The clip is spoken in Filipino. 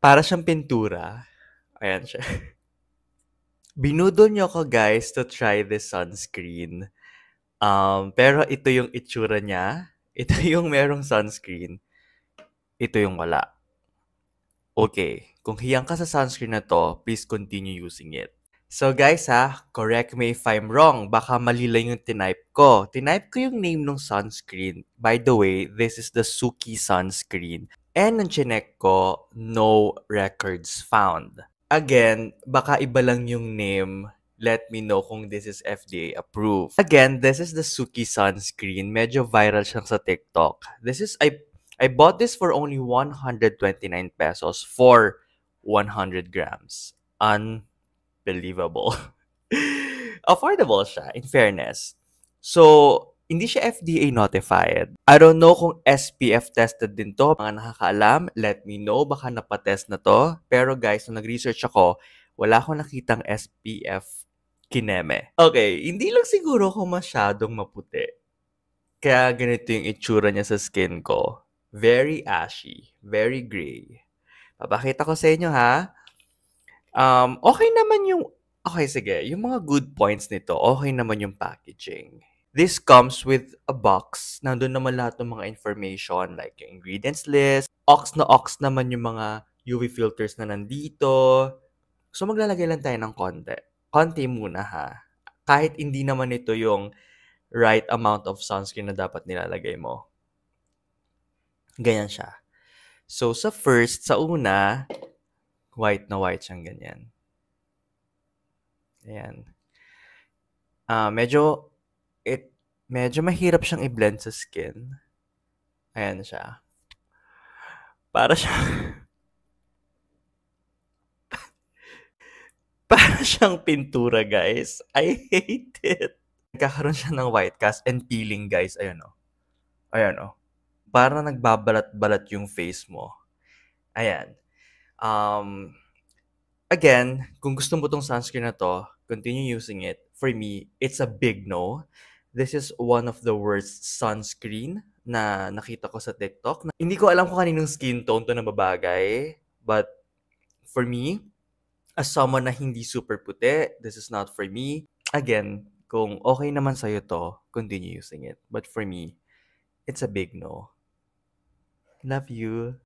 Para siyang pintura. Ayan siya. Binudol niyo ako guys to try this sunscreen. Pero ito yung itsura niya. Ito yung merong sunscreen. Ito yung wala. Okay, kung hiyang ka sa sunscreen na to, please continue using it. So guys correct me if I'm wrong. Baka mali lang yung tinype ko. Tinype ko yung name ng sunscreen. By the way, this is the Suki sunscreen. And nung chinek ko, no records found. Again, baka iba lang yung name. Let me know kung this is FDA approved. Again, this is the Suki sunscreen. Medyo viral siya sa TikTok. I bought this for only 129 pesos for 100 grams. Unbelievable. Affordable siya, in fairness. So, hindi siya FDA notified. I don't know kung SPF tested din to. Mga nakakaalam, let me know. Baka napatest na to. Pero guys, nung nag-research ako, wala akong nakitang SPF kineme. Okay, hindi lang siguro ako masyadong maputi. Kaya ganito yung itsura niya sa skin ko. Very ashy. Very gray. Papakita ko sa inyo ha. Okay naman yung... Okay, sige. Yung mga good points nito, okay naman yung packaging. This comes with a box. Nandun naman lahat ng mga information like yung ingredients list. Ox naman yung mga UV filters na nandito. So, maglalagay lang tayo ng konti. Konti muna ha. Kahit hindi naman ito yung right amount of sunscreen na dapat nilalagay mo. Ganyan siya. So, sa una, white na white siyang ganyan. Ayan. Medyo mahirap siyang i-blend sa skin. Ayan siya. Para siyang para siyang pintura, guys. I hate it. Nagkakaroon siya ng white cast and peeling, guys. Ayan o. Ayan o. Para nagbabalat-balat yung face mo. Ayan. Again, kung gusto mo tong sunscreen na to, continue using it. For me, it's a big no. This is one of the worst sunscreen na nakita ko sa TikTok. Hindi ko alam kung kaninong skin tone to na babagay. But for me, as someone na hindi super puti, this is not for me. Again, kung okay naman sa'yo to, continue using it. But for me, it's a big no. Love you.